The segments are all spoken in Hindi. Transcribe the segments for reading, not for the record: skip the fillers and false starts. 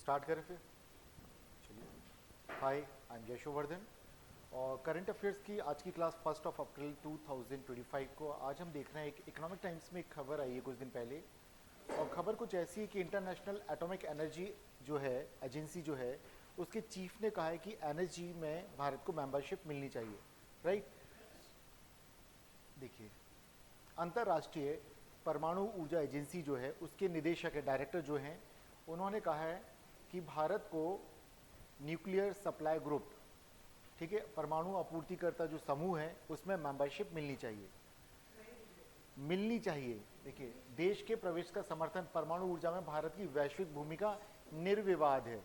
स्टार्ट करें फिर। चलिए, हाय, आई एम यशोवर्धन और करंट अफेयर्स की आज की क्लास 1 अप्रैल 2025 को आज हम देख रहे हैं। एक इकोनॉमिक टाइम्स में एक खबर आई है कुछ दिन पहले और खबर कुछ ऐसी है कि इंटरनेशनल एटॉमिक एनर्जी जो है एजेंसी जो है उसके चीफ ने कहा है कि एनर्जी में भारत को मेंबरशिप मिलनी चाहिए। राइट, देखिए, अंतर्राष्ट्रीय परमाणु ऊर्जा एजेंसी जो है उसके निदेशक है, डायरेक्टर जो हैं, उन्होंने कहा है कि भारत को न्यूक्लियर सप्लाई ग्रुप, ठीक है, परमाणु आपूर्तिकर्ता जो समूह है उसमें मेंबरशिप मिलनी चाहिए। देखिए, देश के प्रवेश का समर्थन परमाणु ऊर्जा में भारत की वैश्विक भूमिका निर्विवाद है।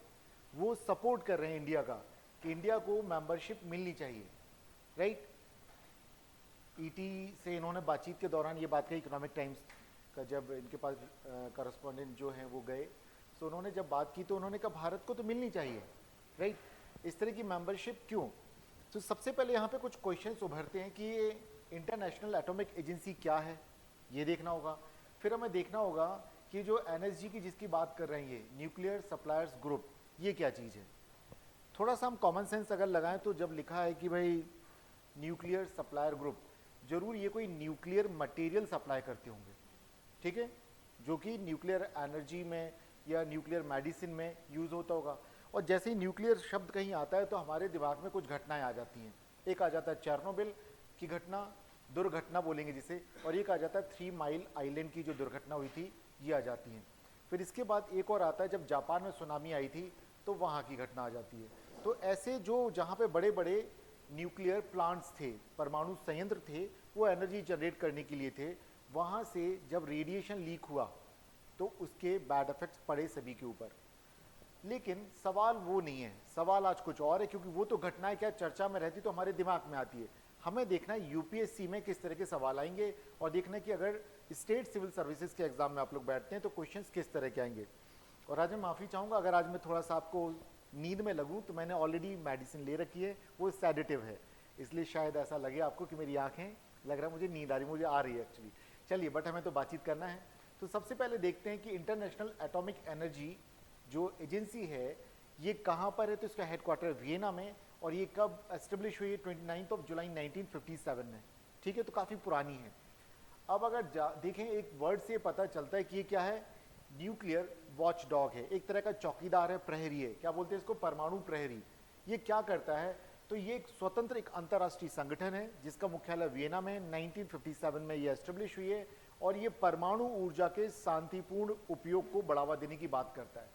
वो सपोर्ट कर रहे हैं इंडिया का कि इंडिया को मेंबरशिप मिलनी चाहिए। राइट, ईटी से इन्होंने बातचीत के दौरान ये बात कही, इकोनॉमिक टाइम्स का जब इनके पास करस्पॉन्डेंट जो हैं वो गए, तो उन्होंने जब बात की तो उन्होंने कहा भारत को तो मिलनी चाहिए। राइट, इस तरह की मेंबरशिप क्यों? तो सबसे पहले यहाँ पे कुछ क्वेश्चंस उभरते हैं कि ये इंटरनेशनल एटॉमिक एजेंसी क्या है, ये देखना होगा। फिर हमें देखना होगा कि जो एनएसजी की जिसकी बात कर रहे हैं ये न्यूक्लियर सप्लायर्स ग्रुप, ये क्या चीज़ है। थोड़ा सा हम कॉमन सेंस अगर लगाएं तो जब लिखा है कि भाई न्यूक्लियर सप्लायर ग्रुप, जरूर ये कोई न्यूक्लियर मटेरियल सप्लाई करते होंगे, ठीक है, जो कि न्यूक्लियर एनर्जी में या न्यूक्लियर मेडिसिन में यूज़ होता होगा। और जैसे ही न्यूक्लियर शब्द कहीं आता है तो हमारे दिमाग में कुछ घटनाएं आ जाती हैं। एक आ जाता है चेरनोबिल की घटना, दुर्घटना बोलेंगे जिसे, और एक आ जाता है 3 माइल आइलैंड की जो दुर्घटना हुई थी, ये आ जाती हैं। फिर इसके बाद एक और आता है जब जापान में सुनामी आई थी तो वहाँ की घटना आ जाती है। तो ऐसे जो जहाँ पे बड़े बड़े न्यूक्लियर प्लांट्स थे, परमाणु संयंत्र थे, वो एनर्जी जनरेट करने के लिए थे, वहाँ से जब रेडिएशन लीक हुआ तो उसके बैड इफेक्ट्स पड़े सभी के ऊपर। लेकिन सवाल वो नहीं है, सवाल आज कुछ और है, क्योंकि वो तो घटनाएं क्या चर्चा में रहती तो हमारे दिमाग में आती है। हमें देखना है यूपीएससी में किस तरह के सवाल आएंगे और देखना है कि अगर स्टेट सिविल सर्विसेज के एग्जाम में आप लोग बैठते हैं तो क्वेश्चंस किस तरह के आएंगे। और आज मैं माफ़ी चाहूँगा अगर आज मैं थोड़ा सा आपको नींद में लगूँ, तो मैंने ऑलरेडी मेडिसिन ले रखी है, वो सेडेटिव है, इसलिए शायद ऐसा लगे आपको कि मेरी आँखें लग रहा है मुझे नींद आ रही, मुझे आ रही है एक्चुअली। चलिए, बट हमें तो बातचीत करना है। तो सबसे पहले देखते हैं कि इंटरनेशनल एटॉमिक एनर्जी जो एजेंसी है ये कहाँ पर है। तो इसका हेडक्वार्टर वियना में, और ये कब एस्टेब्लिश हुई है? 29 जुलाई 1957 में, ठीक है, तो काफ़ी पुरानी है। अब अगर देखें, एक वर्ड से पता चलता है कि ये क्या है, न्यूक्लियर वॉच डॉग है, एक तरह का चौकीदार है, प्रहरी है, क्या बोलते हैं इसको, परमाणु प्रहरी। ये क्या करता है? तो ये एक स्वतंत्र एक अंतर्राष्ट्रीय संगठन है जिसका मुख्यालय वियना में 1957 में ये एस्टेब्लिश हुई है, और ये परमाणु ऊर्जा के शांतिपूर्ण उपयोग को बढ़ावा देने की बात करता है।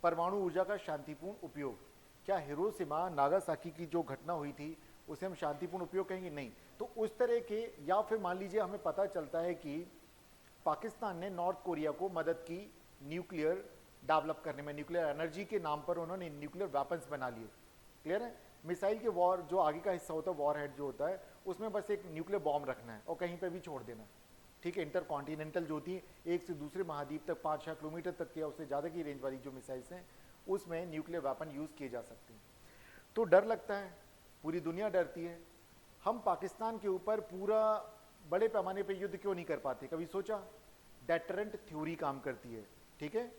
परमाणु ऊर्जा का शांतिपूर्ण उपयोग, क्या हिरोशिमा नागासाकी की जो घटना हुई थी उसे हम शांतिपूर्ण उपयोग कहेंगे? नहीं। तो उस तरह के, या फिर मान लीजिए हमें पता चलता है कि पाकिस्तान ने नॉर्थ कोरिया को मदद की न्यूक्लियर डेवलप करने में, न्यूक्लियर एनर्जी के नाम पर उन्होंने न्यूक्लियर वेपन्स बना लिए। क्लियर है? मिसाइल के वॉर जो आगे का हिस्सा होता है, वॉर हेड जो होता है, उसमें बस एक न्यूक्लियर बॉम्ब रखना है और कहीं पर भी छोड़ देना है, ठीक है। इंटर कॉन्टिनेंटल जो होती है, एक से दूसरे महाद्वीप तक 5-6 किलोमीटर तक के, उससे ज़्यादा की रेंज वाली जो मिसाइल्स हैं उसमें न्यूक्लियर वेपन यूज़ किए जा सकते हैं। तो डर लगता है, पूरी दुनिया डरती है। हम पाकिस्तान के ऊपर पूरा बड़े पैमाने पर युद्ध क्यों नहीं कर पाते? कभी सोचा? डेटरेंट थ्योरी काम करती है, ठीक है,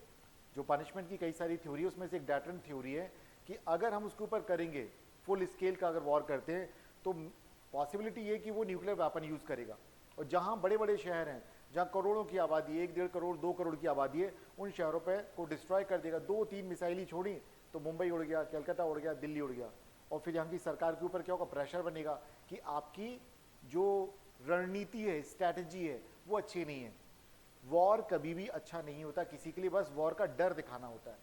जो पनिशमेंट की कई सारी थ्योरी है उसमें से एक डेटरेंट थ्योरी है कि अगर हम उसके ऊपर करेंगे, फुल स्केल का अगर वॉर करते हैं, तो पॉसिबिलिटी ये कि वो न्यूक्लियर वेपन यूज़ करेगा। और जहाँ बड़े बड़े शहर हैं, जहाँ करोड़ों की आबादी है, 1-1.5 करोड़ 2 करोड़ की आबादी है, उन शहरों पे को डिस्ट्रॉय कर देगा। 2-3 मिसाइल ही छोड़ी तो मुंबई उड़ गया, कलकत्ता उड़ गया, दिल्ली उड़ गया। और फिर यहाँ की सरकार के ऊपर क्या होगा? प्रेशर बनेगा कि आपकी जो रणनीति है, स्ट्रैटेजी है, वो अच्छी नहीं है। वॉर कभी भी अच्छा नहीं होता किसी के लिए, बस वॉर का डर दिखाना होता है।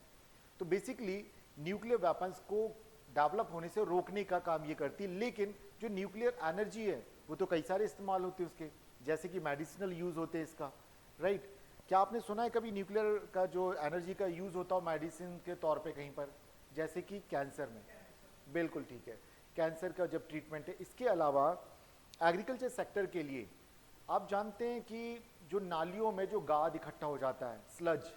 तो बेसिकली न्यूक्लियर वेपन्स को डेवलप होने से रोकने का काम ये करती है। लेकिन जो न्यूक्लियर एनर्जी है वो तो कई सारे इस्तेमाल होते हैं उसके, जैसे कि मेडिसिनल यूज़ होते हैं इसका। राइट, क्या आपने सुना है कभी न्यूक्लियर का जो एनर्जी का यूज़ होता हो मेडिसिन के तौर पे कहीं पर? जैसे कि कैंसर में, बिल्कुल ठीक है, कैंसर का जब ट्रीटमेंट है। इसके अलावा एग्रीकल्चर सेक्टर के लिए आप जानते हैं कि जो नालियों में जो गाद इकट्ठा हो जाता है, स्लज,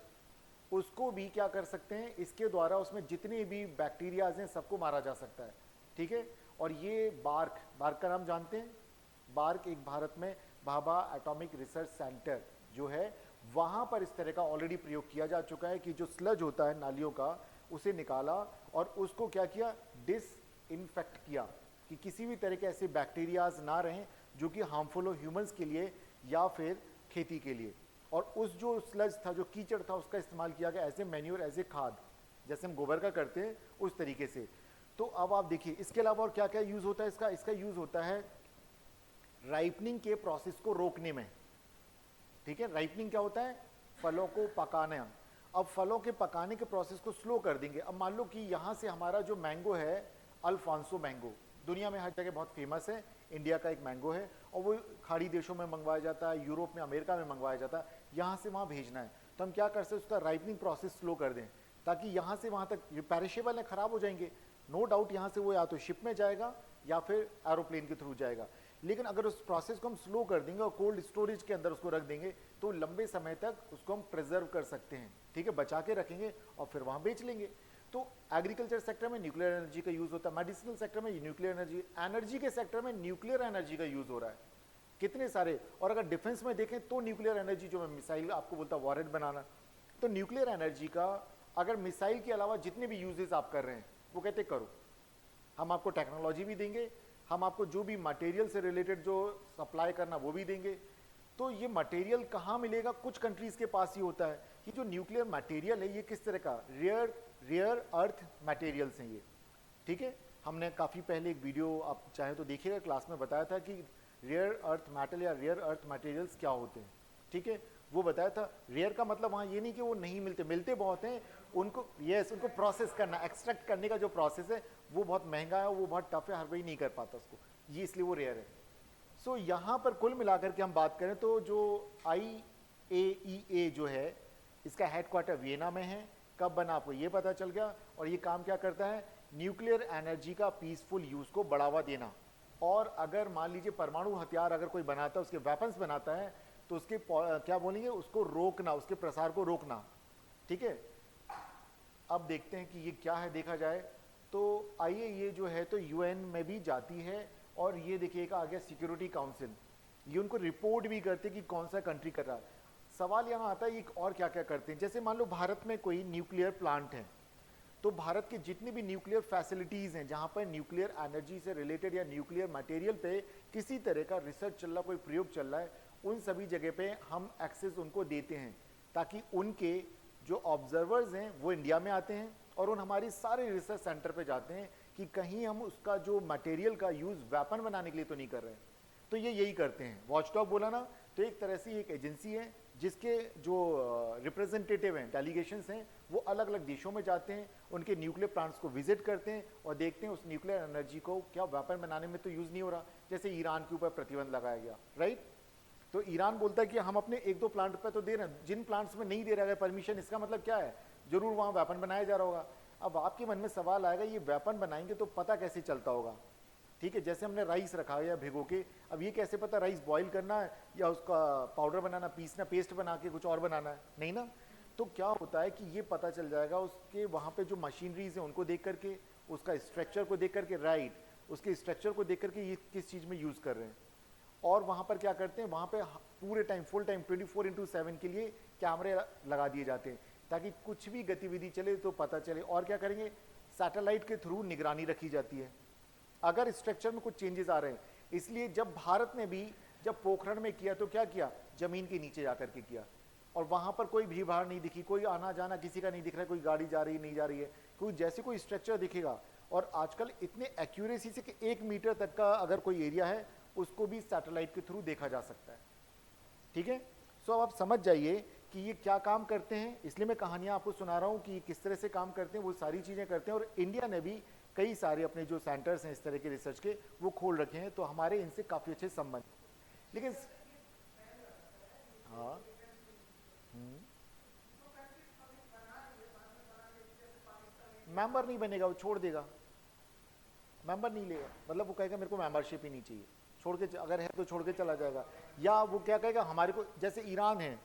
उसको भी क्या कर सकते हैं, इसके द्वारा उसमें जितने भी बैक्टीरियाज हैं सबको मारा जा सकता है, ठीक है। और ये बार्क का नाम जानते हैं? बार्क एक भारत में भाभा एटॉमिक रिसर्च सेंटर जो है वहाँ पर इस तरह का ऑलरेडी प्रयोग किया जा चुका है कि जो स्लज होता है नालियों का, उसे निकाला और उसको क्या किया, डिसइंफेक्ट किया कि किसी भी तरह के ऐसे बैक्टीरियाज ना रहें जो कि हार्मफुल हो ह्यूमंस के लिए या फिर खेती के लिए। और उस जो स्लज था, जो कीचड़ था, उसका इस्तेमाल किया गया as a manure, as a खाद, जैसे हम गोबर का करते हैं उस तरीके से। तो अब आप देखिए इसके अलावा और क्या क्या यूज होता है इसका। इसका यूज होता है राइपनिंग के प्रोसेस को रोकने में। ठीक है, राइपनिंग क्या होता है, फलों को पकाना। अब फलों के पकाने के प्रोसेस को स्लो कर देंगे। अब मान लो कि यहाँ से हमारा जो मैंगो है, अल्फांसो मैंगो, दुनिया में हर जगह बहुत फेमस है, इंडिया का एक मैंगो है, और वो खाड़ी देशों में मंगवाया जाता है, यूरोप में, अमेरिका में मंगवाया जाता है, यहाँ से वहाँ भेजना है। तो हम क्या कर सकते हैं, उसका राइपनिंग प्रोसेस स्लो कर दें ताकि यहाँ से वहाँ तक, ये पेरिशेबल है, खराब हो जाएंगे, नो डाउट, यहाँ से वो या तो शिप में जाएगा या फिर एरोप्लेन के थ्रू जाएगा। लेकिन अगर उस प्रोसेस को हम स्लो कर देंगे और कोल्ड स्टोरेज के अंदर उसको रख देंगे तो लंबे समय तक उसको हम प्रिजर्व कर सकते हैं। ठीक है, बचा के रखेंगे और फिर वहाँ बेच लेंगे। तो एग्रीकल्चर सेक्टर में न्यूक्लियर एनर्जी का यूज होता है, मेडिसिनल सेक्टर में न्यूक्लियर एनर्जी, एनर्जी के सेक्टर में न्यूक्लियर एनर्जी का यूज हो रहा है कितने सारे। और अगर डिफेंस में देखें तो न्यूक्लियर एनर्जी, जो मैं मिसाइल आपको बोलता वॉरहेड बनाना, तो न्यूक्लियर एनर्जी का अगर मिसाइल के अलावा जितने भी यूजेस आप कर रहे हैं वो कहते करो, हम आपको टेक्नोलॉजी भी देंगे, हम आपको जो भी मटेरियल से रिलेटेड जो सप्लाई करना वो भी देंगे। तो ये मटेरियल कहाँ मिलेगा, कुछ कंट्रीज के पास ही होता है। ये जो न्यूक्लियर मटेरियल है ये किस तरह का, रेयर अर्थ मटेरियल्स हैं ये। ठीक है, हमने काफ़ी पहले एक वीडियो आप चाहे तो देखिएगा, क्लास में बताया था कि रेयर अर्थ मेटल या रेयर अर्थ मटेरियल्स क्या होते हैं। ठीक है, वो बताया था। रेयर का मतलब वहाँ ये नहीं कि वो नहीं मिलते, मिलते बहुत हैं, उनको उनको प्रोसेस करना, एक्सट्रैक्ट करने का जो प्रोसेस है वो बहुत महंगा है, वो बहुत टफ है, हर कोई नहीं कर पाता उसको, ये इसलिए वो रेयर है। सो यहाँ पर कुल मिलाकर के हम बात करें तो जो IAEA जो है, इसका हेडक्वार्टर वियना में है। कब बना आपको ये पता चल गया। और ये काम क्या करता है, न्यूक्लियर एनर्जी का पीसफुल यूज को बढ़ावा देना। और अगर मान लीजिए परमाणु हथियार अगर कोई बनाता है, उसके वेपन्स बनाता है, तो उसके क्या बोलेंगे, उसको रोकना, उसके प्रसार को रोकना। ठीक है, अब देखते हैं कि ये क्या है। देखा जाए तो IAEA जो है तो UN में भी जाती है, और ये देखिए एक आ गया सिक्योरिटी काउंसिल, ये उनको रिपोर्ट भी करते कि कौन सा कंट्री कर रहा है। सवाल यहाँ आता है ये और क्या क्या करते हैं। जैसे मान लो भारत में कोई न्यूक्लियर प्लांट है, तो भारत के जितनी भी न्यूक्लियर फैसिलिटीज़ हैं जहाँ पर न्यूक्लियर एनर्जी से रिलेटेड या न्यूक्लियर मटेरियल पे किसी तरह का रिसर्च चल रहा, कोई प्रयोग चल रहा है, उन सभी जगह पे हम एक्सेस उनको देते हैं ताकि उनके जो ऑब्जर्वर्स हैं वो इंडिया में आते हैं और उन हमारी सारे रिसर्च सेंटर पे जाते हैं कि कहीं हम उसका जो मटेरियल का यूज़ वेपन बनाने के लिए तो नहीं कर रहे हैं। तो ये यही करते हैं। वॉचडॉग बोला ना, तो एक तरह से एक एजेंसी है जिसके जो रिप्रेजेंटेटिव हैं, डेलीगेशंस हैं, वो अलग अलग देशों में जाते हैं, उनके न्यूक्लियर प्लांट्स को विजिट करते हैं और देखते हैं उस न्यूक्लियर एनर्जी को क्या वेपन बनाने में तो यूज़ नहीं हो रहा। जैसे ईरान के ऊपर प्रतिबंध लगाया गया, राइट, तो ईरान बोलता है कि हम अपने एक दो प्लांट पर तो दे रहे हैं, जिन प्लांट्स में नहीं दे रहा है परमिशन, इसका मतलब क्या है, जरूर वहाँ वेपन बनाया जा रहा होगा। अब आपके मन में सवाल आएगा ये वेपन बनाएंगे तो पता कैसे चलता होगा। ठीक है, जैसे हमने राइस रखा है या भिगो के, अब ये कैसे पता राइस बॉईल करना है या उसका पाउडर बनाना, पीसना, पेस्ट बना के कुछ और बनाना है, नहीं ना। तो क्या होता है कि ये पता चल जाएगा उसके वहाँ पे जो मशीनरीज हैं उनको देख करके, उसका स्ट्रक्चर को देख करके, राइट, उसके स्ट्रक्चर को देख करके ये किस चीज़ में यूज़ कर रहे हैं। और वहाँ पर क्या करते हैं, वहाँ पे पूरे टाइम, फुल टाइम 24/7 के लिए कैमरे लगा दिए जाते हैं ताकि कुछ भी गतिविधि चले तो पता चले। और क्या करेंगे, सैटेलाइट के थ्रू निगरानी रखी जाती है अगर स्ट्रक्चर में कुछ चेंजेस आ रहे हैं। इसलिए जब भारत ने भी जब पोखरण में किया तो क्या किया, जमीन के नीचे जाकर के किया, और वहाँ पर कोई भीड़ भाड़ नहीं दिखी, कोई आना जाना किसी का नहीं दिख रहा है, कोई गाड़ी जा रही नहीं जा रही है, कोई जैसे कोई स्ट्रक्चर दिखेगा। और आजकल इतने एक्यूरेसी से कि 1 मीटर तक का अगर कोई एरिया है उसको भी सैटेलाइट के थ्रू देखा जा सकता है। ठीक है, सो अब आप समझ जाइए कि ये क्या काम करते हैं। इसलिए मैं कहानियाँ आपको सुना रहा हूँ कि किस तरह से काम करते हैं, वो सारी चीज़ें करते हैं। और इंडिया ने भी कई सारे अपने जो सेंटर्स हैं इस तरह के रिसर्च के वो खोल रखे हैं, तो हमारे इनसे काफ़ी अच्छे संबंध। लेकिन हाँ, मेंबर नहीं बनेगा, वो छोड़ देगा, मेंबर नहीं लेगा, मतलब वो कहेगा मेरे को मेंबरशिप ही नहीं चाहिए, छोड़ के, अगर है तो छोड़ के चला जाएगा। या वो क्या कहेगा, हमारे को, जैसे ईरान है,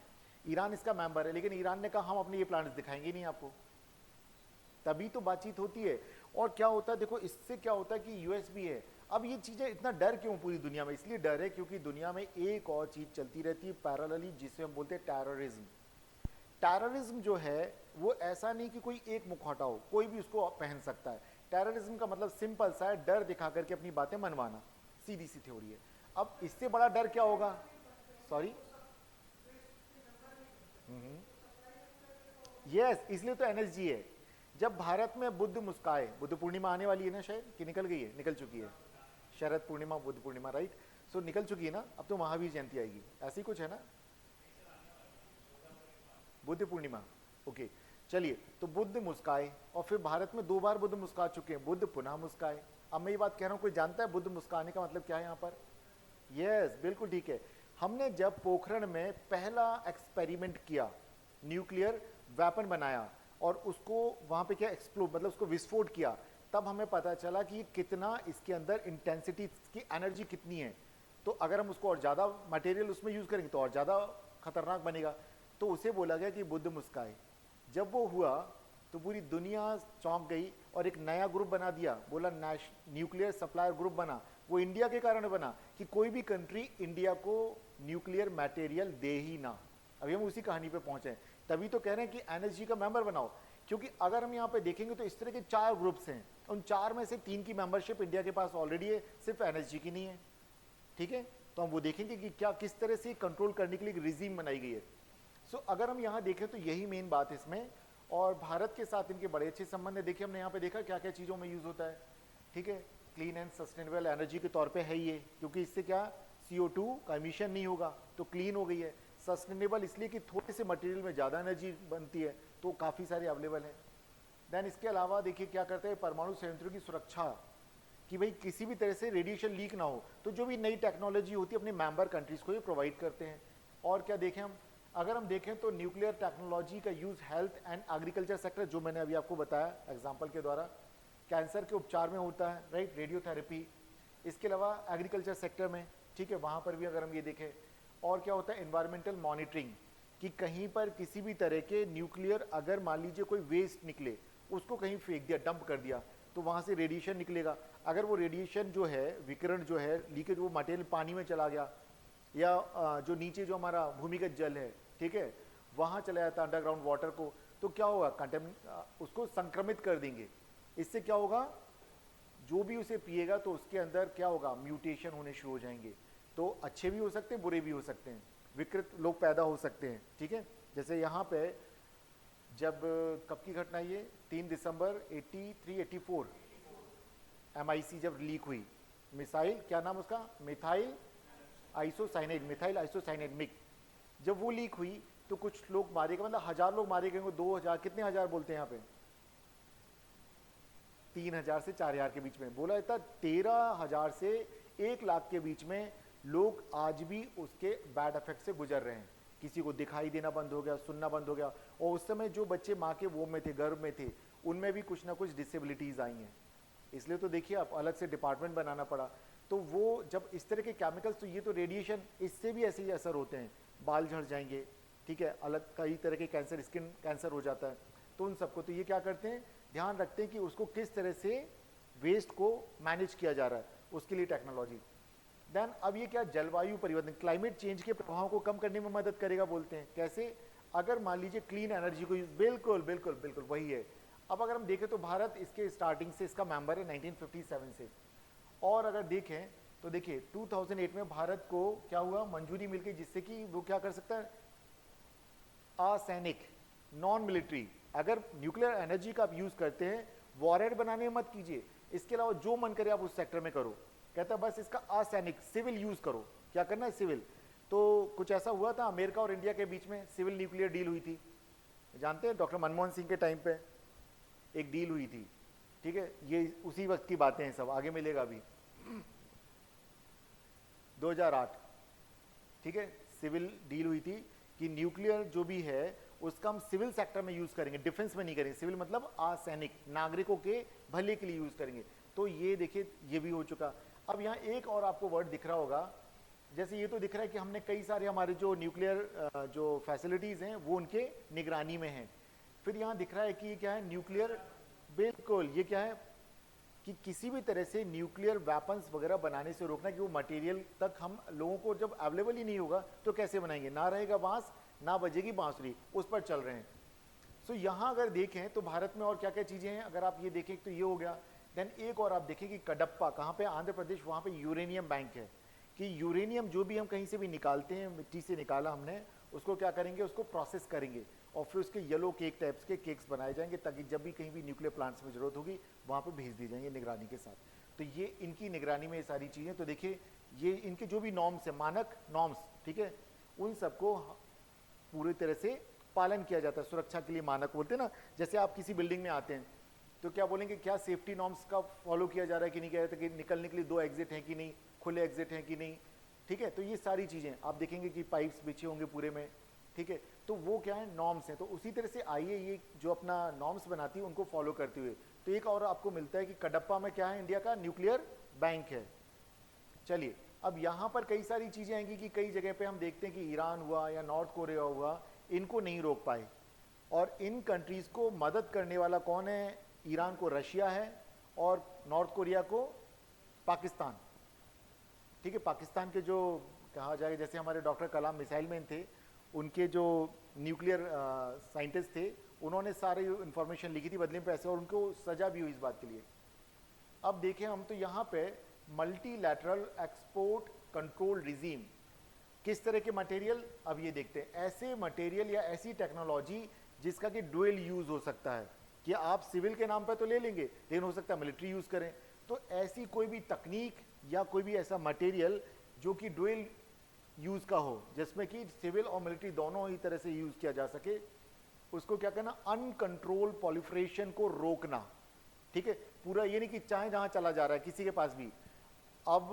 ईरान इसका मेंबर है, लेकिन ईरान ने कहा हम अपने ये प्लान्स दिखाएंगे नहीं आपको, तभी तो बातचीत होती है। और क्या होता है देखो, इससे क्या होता है कि US भी है, अब ये चीजें इतना डर क्यों पूरी दुनिया में? इसलिए डर है क्योंकि दुनिया में एक और चीज चलती रहती है पैरेलली, जिसे हम बोलते हैं टेररिज्म। टेररिज्म जो है वो ऐसा नहीं कि कोई एक मुखौटा हो, कोई भी उसको पहन सकता है। टेररिज्म का मतलब सिंपल सा है, डर दिखा करके अपनी बातें मनवाना, सीधी सी थ्योरी है। अब इससे बड़ा डर क्या होगा? सॉरी, यस, इसलिए तो एनएसजी है। जब भारत में बुद्ध मुस्काए, बुद्ध पूर्णिमा आने वाली है ना शायद, कि निकल गई है? निकल चुकी है, शरद पूर्णिमा बुद्ध पूर्णिमा, राइट? सो निकल चुकी है ना, अब तो महावीर जयंती आएगी, ऐसी कुछ है ना, बुद्ध पूर्णिमा, ओके। चलिए, तो बुद्ध मुस्काए, और फिर भारत में 2 बार बुद्ध मुस्का चुके हैं, बुद्ध पुनः मुस्काए। अब मैं ये बात कह रहा हूँ, कोई जानता है बुद्ध मुस्काने का मतलब क्या है यहाँ पर? यस, बिल्कुल ठीक है। हमने जब पोखरण में पहला एक्सपेरिमेंट किया, न्यूक्लियर वेपन बनाया और उसको वहां पे क्या एक्सप्लोड, मतलब उसको विस्फोट किया, तब हमें पता चला कि कितना इसके अंदर इंटेंसिटी की एनर्जी कितनी है। तो अगर हम उसको और ज़्यादा मटेरियल उसमें यूज़ करेंगे तो और ज़्यादा खतरनाक बनेगा। तो उसे बोला गया कि बुद्ध मुस्काए। जब वो हुआ तो पूरी दुनिया चौंक गई और एक नया ग्रुप बना दिया, बोला न्यूक्लियर सप्लायर ग्रुप बना। वो इंडिया के कारण बना कि कोई भी कंट्री इंडिया को न्यूक्लियर मटेरियल दे ही ना। अभी हम उसी कहानी पे पहुंचे हैं, तभी तो कह रहे हैं कि एनएसजी का मेंबर बनाओ। क्योंकि अगर हम यहाँ पे देखेंगे तो इस तरह के 4 ग्रुप्स हैं, उन 4 में से 3 की मेंबरशिप इंडिया के पास ऑलरेडी है, सिर्फ एनएसजी की नहीं है, ठीक है? तो हम वो देखेंगे कि क्या किस तरह से कंट्रोल करने के लिए रिजीम बनाई गई है। सो अगर हम यहाँ देखें तो यही मेन बात है इसमें, और भारत के साथ इनके बड़े अच्छे संबंध है। देखिए हमने यहाँ पे देखा क्या क्या चीज़ों में यूज़ होता है, ठीक है? क्लीन एंड सस्टेनेबल एनर्जी के तौर पे है ये, क्योंकि इससे क्या CO2 का एमिशन नहीं होगा, तो क्लीन हो गई है। सस्टेनेबल इसलिए कि थोड़े से मटेरियल में ज़्यादा एनर्जी बनती है, तो काफ़ी सारे अवेलेबल है। देन इसके अलावा देखिए क्या करते हैं, परमाणु संयंत्रों की सुरक्षा, कि भाई किसी भी तरह से रेडिएशन लीक ना हो, तो जो भी नई टेक्नोलॉजी होती है अपने मेंबर कंट्रीज़ को ये प्रोवाइड करते हैं। और क्या देखें हम, अगर हम देखें तो न्यूक्लियर टेक्नोलॉजी का use health and agriculture sector, जो मैंने अभी आपको बताया एग्जाम्पल के द्वारा, कैंसर के उपचार में होता है, राइट, रेडियोथेरेपी। इसके अलावा एग्रीकल्चर सेक्टर में, ठीक है, वहाँ पर भी अगर हम ये देखें। और क्या होता है, एनवायरमेंटल मॉनिटरिंग, कि कहीं पर किसी भी तरह के न्यूक्लियर, अगर मान लीजिए कोई वेस्ट निकले, उसको कहीं फेंक दिया, डंप कर दिया, तो वहाँ से रेडिएशन निकलेगा। अगर वो रेडिएशन जो है, विकिरण जो है, लीकेज, वो मटेरियल पानी में चला गया, या जो नीचे जो हमारा भूमिगत जल है, ठीक है, वहाँ चला जाता अंडरग्राउंड वाटर को, तो क्या होगा, उसको संक्रमित कर देंगे। इससे क्या होगा, जो भी उसे पिएगा तो उसके अंदर क्या होगा, म्यूटेशन होने शुरू हो जाएंगे। तो अच्छे भी हो सकते हैं, बुरे भी हो सकते हैं, विकृत लोग पैदा हो सकते हैं, ठीक है? जैसे यहाँ पे जब कब की घटना, ये 3 दिसंबर 83-84 MIC जब लीक हुई, मिसाइल, क्या नाम उसका, methyl isocyanate, methyl isocyanate MIC, जब वो लीक हुई तो कुछ लोग मारे गए, मतलब 1000 लोग मारे गए, 2000, कितने हजार बोलते हैं यहाँ पे, 3000 से 4000 के बीच में बोला जाता, 13000 से 1 लाख के बीच में लोग आज भी उसके बैड इफेक्ट से गुजर रहे हैं। किसी को दिखाई देना बंद हो गया, सुनना बंद हो गया, और उस समय जो बच्चे माँ के वोम में थे, गर्भ में थे, उनमें भी कुछ ना कुछ डिसेबिलिटीज आई हैं। इसलिए तो देखिए आप अलग से डिपार्टमेंट बनाना पड़ा। तो वो जब इस तरह के केमिकल्स, तो ये तो रेडिएशन, इससे भी ऐसे ही असर होते हैं, बाल झड़ जाएंगे, ठीक है, अलग कई तरह के कैंसर, स्किन कैंसर हो जाता है। तो उन सबको, तो ये क्या करते हैं, ध्यान रखते हैं कि उसको किस तरह से वेस्ट को मैनेज किया जा रहा है, उसके लिए टेक्नोलॉजी। देन अब ये क्या, जलवायु परिवर्तन, क्लाइमेट चेंज के प्रभाव को कम करने में मदद करेगा बोलते हैं। कैसे, अगर मान लीजिए क्लीन एनर्जी को, बिल्कुल बिल्कुल बिल्कुल वही है। अब अगर हम देखें तो भारत इसके स्टार्टिंग से इसका मेंबर है 1957 से, और अगर देखें तो देखिए 2008 में भारत को क्या हुआ, मंजूरी मिल गई, जिससे कि वो क्या कर सकता है, असैनिक, नॉन मिलिट्री, अगर न्यूक्लियर एनर्जी का आप यूज करते हैं, वॉरहेड बनाने में मत कीजिए, इसके अलावा जो मन करे आप उस सेक्टर में करो। कहता है बस इसका असैनिक, सिविल यूज करो। क्या करना है, सिविल। तो कुछ ऐसा हुआ था अमेरिका और इंडिया के बीच में, सिविल न्यूक्लियर डील हुई थी, जानते हैं, डॉक्टर मनमोहन सिंह के टाइम पे एक डील हुई थी, ठीक है, ये उसी वक्त की बातें हैं, सब आगे मिलेगा अभी। 2008, ठीक है, सिविल डील हुई थी कि न्यूक्लियर जो भी है उसका हम सिविल सेक्टर में यूज करेंगे, डिफेंस में नहीं करेंगे। सिविल मतलब असैनिक, नागरिकों के भले के लिए यूज करेंगे। तो ये देखिए, ये भी हो चुका। अब यहाँ एक और आपको वर्ड दिख रहा होगा, जैसे ये तो दिख रहा है कि हमने कई सारे हमारे जो न्यूक्लियर जो फैसिलिटीज हैं वो उनके निगरानी में हैं। फिर यहाँ दिख रहा है कि क्या है, न्यूक्लियर, बिल्कुल, ये क्या है, कि किसी भी तरह से न्यूक्लियर वेपन्स वगैरह बनाने से रोकना, कि वो मटेरियल तक हम लोगों को जब अवेलेबल ही नहीं होगा तो कैसे बनाएंगे, ना रहेगा बांस ना बजेगी बांसुरी, उस पर चल रहे हैं। सो यहाँ अगर देखें तो भारत में और क्या क्या चीज़ें हैं, अगर आप ये देखें तो ये हो गया। देन एक और आप देखें कि कडप्पा कहाँ पे, आंध्र प्रदेश, वहाँ पे यूरेनियम बैंक है, कि यूरेनियम जो भी हम कहीं से भी निकालते हैं, मिट्टी से निकाला हमने, उसको क्या करेंगे, उसको प्रोसेस करेंगे और फिर उसके येलो केक टाइप्स के केक्स बनाए जाएंगे, ताकि जब भी कहीं भी न्यूक्लियर प्लांट्स में जरूरत होगी वहाँ पे भेज दी जाएंगे निगरानी के साथ। तो ये इनकी निगरानी में ये सारी चीज़ें। तो देखिए ये इनके जो भी नॉर्म्स है, मानक नॉर्म्स, ठीक है, उन सबको पूरी तरह से पालन किया जाता है। सुरक्षा के लिए मानक बोलते हैं ना, जैसे आप किसी बिल्डिंग में आते हैं तो क्या बोलेंगे, क्या सेफ्टी नॉर्म्स का फॉलो किया जा रहा है कि नहीं किया जा रहा है, कि निकलने के लिए 2 एग्जिट हैं कि नहीं, खुले एग्जिट हैं कि नहीं, ठीक है। तो ये सारी चीज़ें आप देखेंगे कि पाइप्स बिछे होंगे पूरे में, ठीक है। तो वो क्या है, नॉर्म्स हैं। तो उसी तरह से आइए ये जो अपना नॉर्म्स बनाती है उनको फॉलो करते हुए, तो एक और आपको मिलता है कि कडप्पा में क्या है, इंडिया का न्यूक्लियर बैंक है। चलिए अब यहाँ पर कई सारी चीज़ें आएंगी कि कई जगह पे हम देखते हैं कि ईरान हुआ या नॉर्थ कोरिया हुआ, इनको नहीं रोक पाए। और इन कंट्रीज़ को मदद करने वाला कौन है, ईरान को रशिया है और नॉर्थ कोरिया को पाकिस्तान, ठीक है। पाकिस्तान के जो कहा जाए, जैसे हमारे डॉक्टर कलाम मिसाइल मैन थे, उनके जो न्यूक्लियर साइंटिस्ट थे, उन्होंने सारी इंफॉर्मेशन लिखी थी बदले में पैसे, और उनको सजा भी हुई इस बात के लिए। अब देखें हम तो यहाँ पे मल्टीलैटरल एक्सपोर्ट कंट्रोल रिजीम, किस तरह के मटेरियल, अब ये देखते हैं। ऐसे मटेरियल या ऐसी टेक्नोलॉजी जिसका कि डुअल यूज हो सकता है, कि आप सिविल के नाम पर तो ले लेंगे लेकिन हो सकता है मिलिट्री यूज करें। तो ऐसी कोई भी तकनीक या कोई भी ऐसा मटेरियल जो कि डुअल यूज का हो, जिसमें कि सिविल और मिलिट्री दोनों ही तरह से यूज किया जा सके, उसको क्या करना, अनकंट्रोल पॉलिफरेशन को रोकना, ठीक है। पूरा ये नहीं कि चाहे जहां चला जा रहा है किसी के पास भी। अब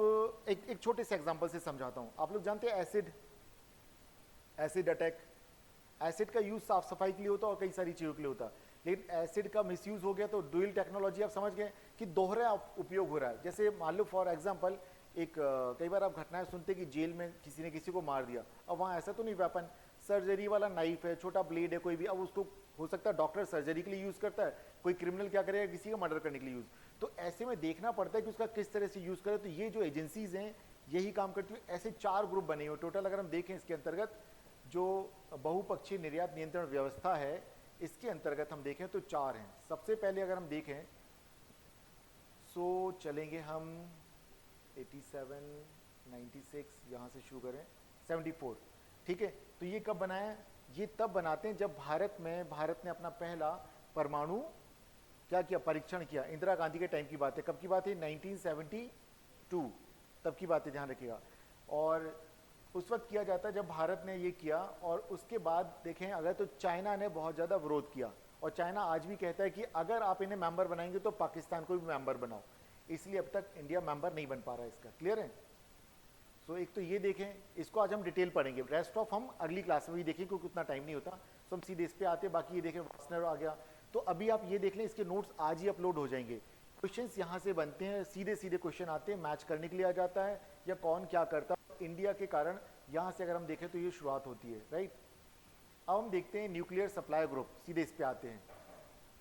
एक छोटे से एग्जांपल से समझाता हूं। आप लोग जानते हैं एसिड अटैक, एसिड का यूज साफ सफाई के लिए होता है और कई सारी चीजों के लिए होता है, लेकिन एसिड का मिसयूज हो गया तो डुअल टेक्नोलॉजी, आप समझ गए कि दोहरा उपयोग हो रहा है। जैसे मान लो फॉर एग्जांपल एक कई बार आप घटनाएं सुनते कि जेल में किसी ने किसी को मार दिया, अब वहाँ ऐसा तो नहीं वेपन, सर्जरी वाला नाइफ है, छोटा ब्लेड है कोई भी, अब उसको हो सकता है डॉक्टर सर्जरी के लिए यूज करता है, कोई क्रिमिनल क्या करेगा, किसी का मर्डर करने के लिए यूज। तो ऐसे में देखना पड़ता है कि उसका किस तरह से यूज करे। तो ये जो एजेंसीज हैं यही काम करती है। ऐसे 4 ग्रुप बने हुए टोटल, अगर हम देखें इसके अंतर्गत जो बहुपक्षीय निर्यात नियंत्रण व्यवस्था है, इसके अंतर्गत हम देखें तो 4 हैं। सबसे पहले अगर हम देखें सो चलेंगे हम 87, 96, यहाँ से शुरू करें 74, ठीक है। तो ये कब बनाया, ये तब बनाते हैं जब भारत ने अपना पहला परमाणु क्या किया, परीक्षण किया। इंदिरा गांधी के टाइम की बात है, कब की बात है, 1972, तब की बात है, ध्यान रखिएगा। और उस वक्त किया जाता है जब भारत ने ये किया, और उसके बाद देखें अगर तो चाइना ने बहुत ज़्यादा विरोध किया, और चाइना आज भी कहता है कि अगर आप इन्हें मेंबर बनाएंगे तो पाकिस्तान को भी मेंबर बनाओ, इसलिए अब तक इंडिया मेंबर नहीं बन पा रहा है इसका। क्लियर है। सो एक तो ये देखें, इसको आज हम डिटेल पढ़ेंगे, रेस्ट ऑफ हम अगली क्लास में भी देखें क्योंकि उतना टाइम नहीं होता। सो हम सीधे इस पे आते, बाकी ये देखें वासनर आ गया। तो अभी आप ये देख लें, इसके नोट्स आज ही अपलोड हो जाएंगे। क्वेश्चंस यहाँ से बनते हैं, सीधे सीधे क्वेश्चन आते हैं, मैच करने के लिए आ जाता है या कौन क्या करता है। इंडिया के कारण यहाँ से अगर हम देखें तो ये शुरुआत होती है, राइट। अब हम देखते हैं न्यूक्लियर सप्लाई ग्रुप, सीधे इस पे आते हैं।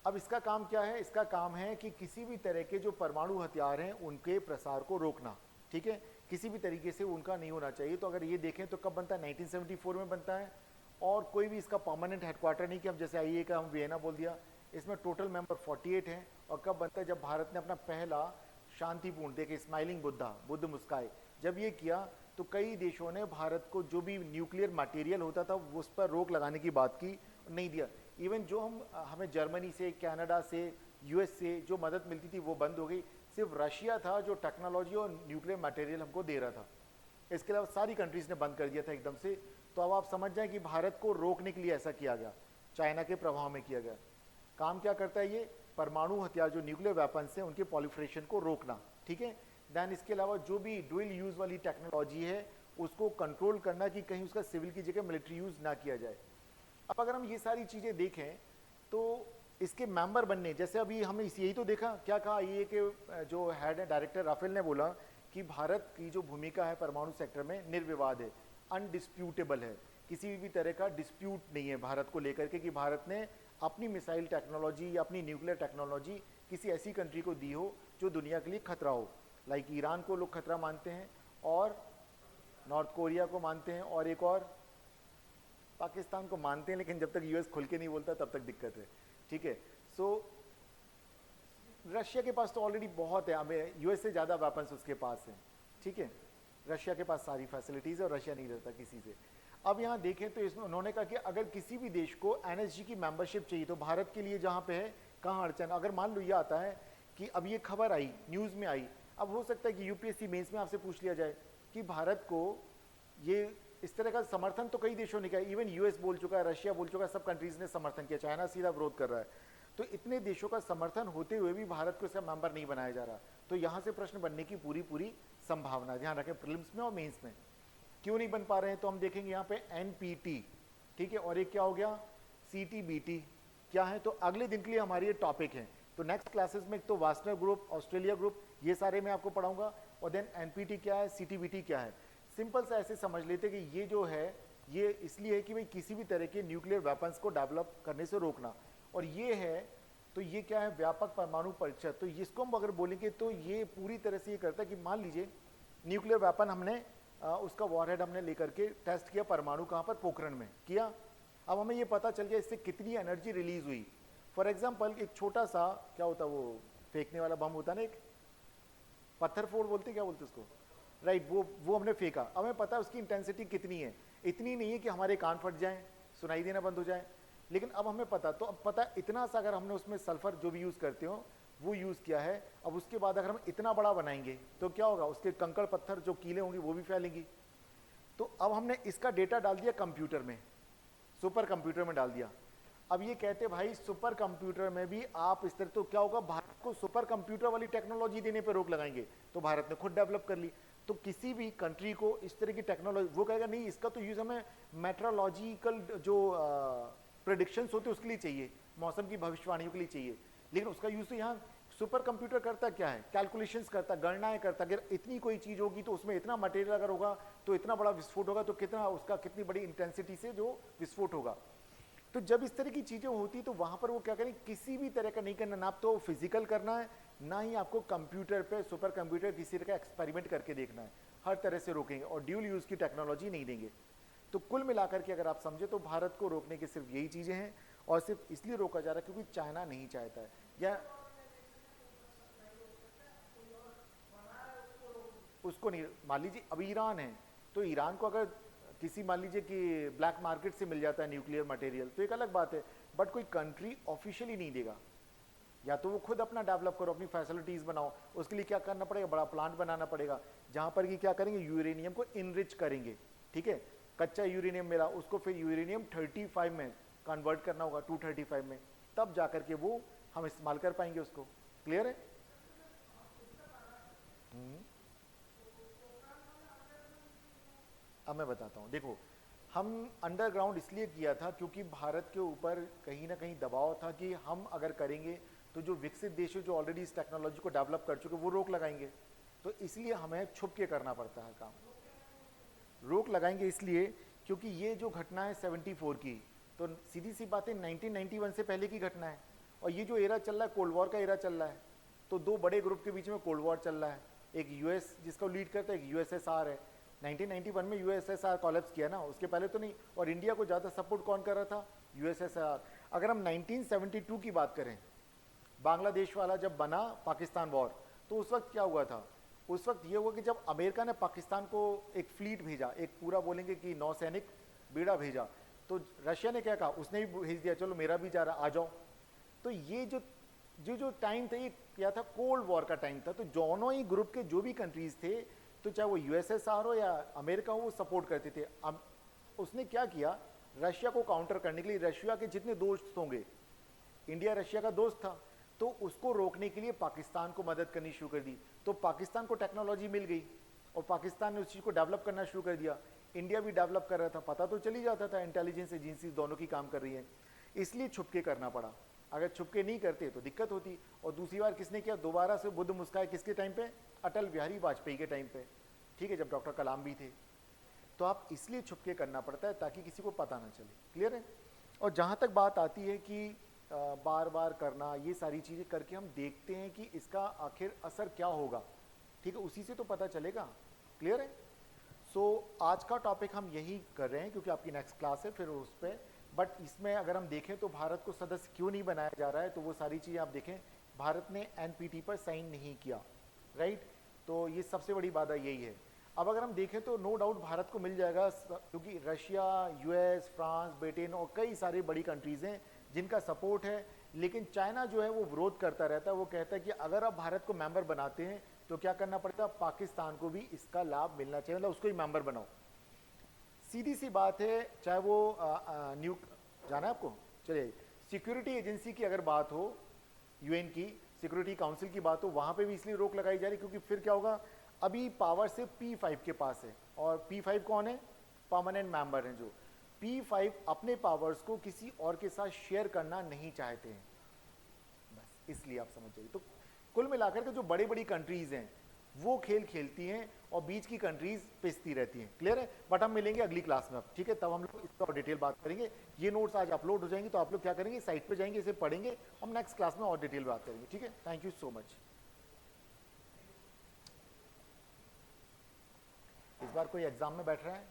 अब इसका काम क्या है, इसका काम है कि किसी भी तरह के जो परमाणु हथियार हैं उनके प्रसार को रोकना, ठीक है। किसी भी तरीके से उनका नहीं होना चाहिए। तो अगर ये देखें तो कब बनता है, 1974 में बनता है, और कोई भी इसका परमानेंट हेडक्वार्टर नहीं कि हम जैसे आईए का हम वियना बोल दिया। इसमें टोटल मेंबर 48 हैं। और कब बनता है, जब भारत ने अपना पहला शांतिपूर्ण, देखे स्माइलिंग बुद्धा, बुद्ध मुस्काए, जब ये किया तो कई देशों ने भारत को जो भी न्यूक्लियर मटेरियल होता था उस पर रोक लगाने की बात की, नहीं दिया। इवन जो हमें जर्मनी से, कनाडा से, यूएस से जो मदद मिलती थी वो बंद हो गई। सिर्फ रशिया था जो टेक्नोलॉजी और न्यूक्लियर मटेरियल हमको दे रहा था, इसके अलावा सारी कंट्रीज ने बंद कर दिया था एकदम से। तो अब आप समझ जाएं कि भारत को रोकने के लिए ऐसा किया गया, चाइना के प्रभाव में किया गया। काम क्या करता है ये, परमाणु हथियार जो न्यूक्लियर वेपन्स हैं उनके पॉलिफरेशन को रोकना, ठीक है। देन इसके अलावा जो भी डुअल यूज वाली टेक्नोलॉजी है उसको कंट्रोल करना कि कहीं उसका सिविल की जगह मिलिट्री यूज ना किया जाए। अब अगर हम ये सारी चीज़ें देखें तो इसके मेंबर बनने, जैसे अभी हमने यही तो देखा, क्या कहा ये कि जो हेड है डायरेक्टर राफेल ने बोला कि भारत की जो भूमिका है परमाणु सेक्टर में निर्विवाद है, अनडिस्प्यूटेबल है, किसी भी तरह का डिस्प्यूट नहीं है भारत को लेकर के कि भारत ने अपनी मिसाइल टेक्नोलॉजी या अपनी न्यूक्लियर टेक्नोलॉजी किसी ऐसी कंट्री को दी हो जो दुनिया के लिए खतरा हो, लाइक ईरान को लोग खतरा मानते हैं और नॉर्थ कोरिया को मानते हैं और एक और पाकिस्तान को मानते हैं, लेकिन जब तक यूएस खुल के नहीं बोलता तब तक दिक्कत है, ठीक है। सो रशिया के पास तो ऑलरेडी बहुत है, हमें यूएस से ज़्यादा वेपन्स उसके पास हैं, ठीक है। रशिया के पास सारी फैसिलिटीज़ है और रशिया नहीं रहता किसी से। अब यहाँ देखें तो इसमें उन्होंने कहा कि अगर किसी भी देश को एनएसजी की मेंबरशिप चाहिए तो भारत के लिए जहाँ पे है कहाँ अड़चन, अगर मान लो ये आता है कि अब ये खबर आई, न्यूज़ में आई, अब हो सकता है कि यूपीएससी मेंस में आपसे पूछ लिया जाए कि भारत को ये इस तरह का समर्थन तो कई देशों ने किया, इवन यूएस बोल चुका है, रशिया बोल चुका है, सब कंट्रीज ने समर्थन किया, चाइना सीधा विरोध कर रहा है। तो इतने देशों का समर्थन होते हुए भी भारत को इसका मेंबर नहीं बनाया जा रहा, तो यहाँ से प्रश्न बनने की पूरी संभावना है। ध्यान रखें प्रीलिम्स में और मेंस में क्यों नहीं बन पा रहे हैं, तो हम देखेंगे यहाँ पे एनपीटी, ठीक है, और एक क्या हो गया सीटीबीटी क्या है, तो अगले दिन के लिए हमारी ये टॉपिक है। तो नेक्स्ट क्लासेस में तो वास्टर ग्रुप, ऑस्ट्रेलिया ग्रुप, ये सारे मैं आपको पढ़ाऊंगा, और देन एनपीटी क्या है, सीटीबीटी क्या है। सिंपल सा ऐसे समझ लेते कि ये जो है ये इसलिए है कि भाई किसी भी तरह के न्यूक्लियर वेपन्स को डेवलप करने से रोकना, और ये है तो ये क्या है व्यापक परमाणु परीक्षा। तो इसको हम अगर बोलेंगे तो ये पूरी तरह से ये करता है कि मान लीजिए न्यूक्लियर वेपन हमने उसका वॉरहेड हमने लेकर के टेस्ट किया, परमाणु कहाँ पर, पोखरण में किया। अब हमें ये पता चल गया इससे कितनी एनर्जी रिलीज हुई। फॉर एग्जाम्पल एक छोटा सा क्या होता है वो फेंकने वाला बम होता है ना, एक पत्थर फोड़ बोलते क्या बोलते उसको, राइट, वो हमने फेंका। अब हमें पता है उसकी इंटेंसिटी कितनी है, इतनी नहीं है कि हमारे कान फट जाएं, सुनाई देना बंद हो जाए, लेकिन अब हमें पता, तो अब पता इतना सा अगर हमने उसमें सल्फर जो भी यूज़ करते हो वो यूज़ किया है, अब उसके बाद अगर हम इतना बड़ा बनाएंगे तो क्या होगा, उसके कंकड़ पत्थर जो कीले होंगी वो भी फैलेंगी। तो अब हमने इसका डेटा डाल दिया कंप्यूटर में, सुपर कंप्यूटर में डाल दिया। अब ये कहते भाई सुपर कंप्यूटर में भी आप इस तरह, तो क्या होगा, भारत को सुपर कंप्यूटर वाली टेक्नोलॉजी देने पर रोक लगाएंगे, तो भारत ने खुद डेवलप कर ली। तो किसी भी कंट्री को इस तरह की टेक्नोलॉजी, वो कहेगा नहीं इसका तो यूज हमें मेट्रोलॉजिकल जो प्रेडिक्शंस होते उसके लिए चाहिए, मौसम की भविष्यवाणियों के लिए चाहिए, लेकिन उसका यूज तो यहाँ सुपर कंप्यूटर करता क्या है, कैलकुलेशंस करता, गणनाएं करता। अगर इतनी कोई चीज होगी तो उसमें इतना मटेरियल अगर होगा तो इतना बड़ा विस्फोट होगा, तो कितना उसका कितनी बड़ी इंटेंसिटी से जो विस्फोट होगा। तो जब इस तरह की चीजें होती तो वहां पर वो क्या करें, किसी भी तरह का नहीं करना, ना तो फिजिकल करना है ना ही आपको कंप्यूटर पे सुपर कंप्यूटर किसी तरह का एक्सपेरिमेंट करके देखना है, हर तरह से रोकेंगे और ड्यूल यूज की टेक्नोलॉजी नहीं देंगे। तो कुल मिलाकर के अगर आप समझे तो भारत को रोकने की सिर्फ यही चीजें हैं, और सिर्फ इसलिए रोका जा रहा है क्योंकि चाइना नहीं चाहता है, या उसको नहीं, मान लीजिए अब ईरान है तो ईरान को अगर किसी मान लीजिए कि ब्लैक मार्केट से मिल जाता है न्यूक्लियर मटेरियल तो एक अलग बात है, बट कोई कंट्री ऑफिशियली नहीं देगा, या तो वो खुद अपना डेवलप करो, अपनी फैसिलिटीज बनाओ, उसके लिए क्या करना पड़ेगा, बड़ा प्लांट बनाना पड़ेगा जहां पर कि क्या करेंगे, यूरेनियम को इनरिच करेंगे, ठीक है, कच्चा यूरेनियम मिला उसको फिर यूरेनियम 35 में कन्वर्ट करना होगा, 235 में, तब जाकर के वो हम इस्तेमाल कर पाएंगे उसको। क्लियर है? अब मैं बताता हूँ, देखो हम अंडरग्राउंड इसलिए किया था क्योंकि भारत के ऊपर कहीं ना कहीं दबाव था कि हम अगर करेंगे तो जो विकसित देश है जो ऑलरेडी इस टेक्नोलॉजी को डेवलप कर चुके वो रोक लगाएंगे, तो इसलिए हमें छुप के करना पड़ता है काम। रोक लगाएंगे इसलिए क्योंकि ये जो घटना है 74 की, तो सीधी सी बात है 1991 से पहले की घटना है, और ये जो एरा चल रहा है कोल्ड वॉर का एरा चल रहा है, तो दो बड़े ग्रुप के बीच में कोल्ड वॉर चल रहा है, एक यूएस जिसको लीड करता है, एक यूएसएसआर है। 1991 में यूएसएसआर कोलैप्स किया ना, उसके पहले तो नहीं, और इंडिया को ज़्यादा सपोर्ट कौन कर रहा था, यूएसएसआर। अगर हम 1972 की बात करें, बांग्लादेश वाला जब बना पाकिस्तान वॉर, तो उस वक्त क्या हुआ था, उस वक्त ये हुआ कि जब अमेरिका ने पाकिस्तान को एक फ्लीट भेजा, एक पूरा बोलेंगे कि नौसैनिक बेड़ा भेजा, तो रशिया ने क्या कहा, उसने भी भेज दिया, चलो मेरा भी जा रहा, आ जाओ। तो ये जो टाइम था ये क्या था, कोल्ड वॉर का टाइम था, तो दोनों ही ग्रुप के जो भी कंट्रीज थे, तो चाहे वो यूएसएसआर हो या अमेरिका हो, वो सपोर्ट करते थे। अब उसने क्या किया, रशिया को काउंटर करने के लिए, रशिया के जितने दोस्त होंगे, इंडिया रशिया का दोस्त था, तो उसको रोकने के लिए पाकिस्तान को मदद करनी शुरू कर दी। तो पाकिस्तान को टेक्नोलॉजी मिल गई और पाकिस्तान ने उस चीज़ को डेवलप करना शुरू कर दिया, इंडिया भी डेवलप कर रहा था, पता तो चली जाता था, इंटेलिजेंस एजेंसी दोनों की काम कर रही है, इसलिए छुपके करना पड़ा। अगर छुपके नहीं करते तो दिक्कत होती। और दूसरी बार किसने किया, दोबारा से बुद्ध मुस्काए किसके टाइम पे, अटल बिहारी वाजपेयी के टाइम पे, ठीक है, जब डॉक्टर कलाम भी थे। तो आप इसलिए छुपके करना पड़ता है ताकि किसी को पता ना चले। क्लियर है? और जहाँ तक बात आती है कि बार बार करना, ये सारी चीज़ें करके हम देखते हैं कि इसका आखिर असर क्या होगा, ठीक है, उसी से तो पता चलेगा। क्लियर है? सो आज का टॉपिक हम यही कर रहे हैं क्योंकि आपकी नेक्स्ट क्लास है फिर उस पर, बट इसमें अगर हम देखें तो भारत को सदस्य क्यों नहीं बनाया जा रहा है, तो वो सारी चीज़ें आप देखें, भारत ने एनपीटी पर साइन नहीं किया, राइट, तो ये सबसे बड़ी बात यही है। अब अगर हम देखें तो नो डाउट भारत को मिल जाएगा क्योंकि रशिया, यूएस, फ्रांस, ब्रिटेन और कई सारी बड़ी कंट्रीज़ हैं जिनका सपोर्ट है, लेकिन चाइना जो है वो विरोध करता रहता है। वो कहता है कि अगर आप भारत को मेंबर बनाते हैं तो क्या करना पड़ता है, पाकिस्तान को भी इसका लाभ मिलना चाहिए, मतलब उसको ही मेंबर बनाओ। सीधी सी बात है, चाहे वो न्यू जाना है आपको, चलिए, सिक्योरिटी एजेंसी की अगर बात हो, यूएन की सिक्योरिटी काउंसिल की बात हो, वहां पे भी इसलिए रोक लगाई जा रही क्योंकि फिर क्या होगा, अभी पावर से P5 के पास है, और P5 कौन है, परमानेंट मेंबर हैं, जो P5 अपने पावर्स को किसी और के साथ शेयर करना नहीं चाहते हैं, बस इसलिए आप समझ जाइए। तो कुल मिलाकर के जो बड़ी बड़ी कंट्रीज हैं वो खेल खेलती हैं और बीच की कंट्रीज पिसती रहती हैं। क्लियर है? बट हम मिलेंगे अगली क्लास में, अब ठीक है, तब हम लोग इसका और डिटेल बात करेंगे। ये नोट्स आज अपलोड हो जाएंगे तो आप लोग क्या करेंगे, साइट पे जाएंगे, इसे पढ़ेंगे, हम नेक्स्ट क्लास में और डिटेल बात करेंगे, ठीक है। Thank you so much. इस बार कोई एग्जाम में बैठ रहा है?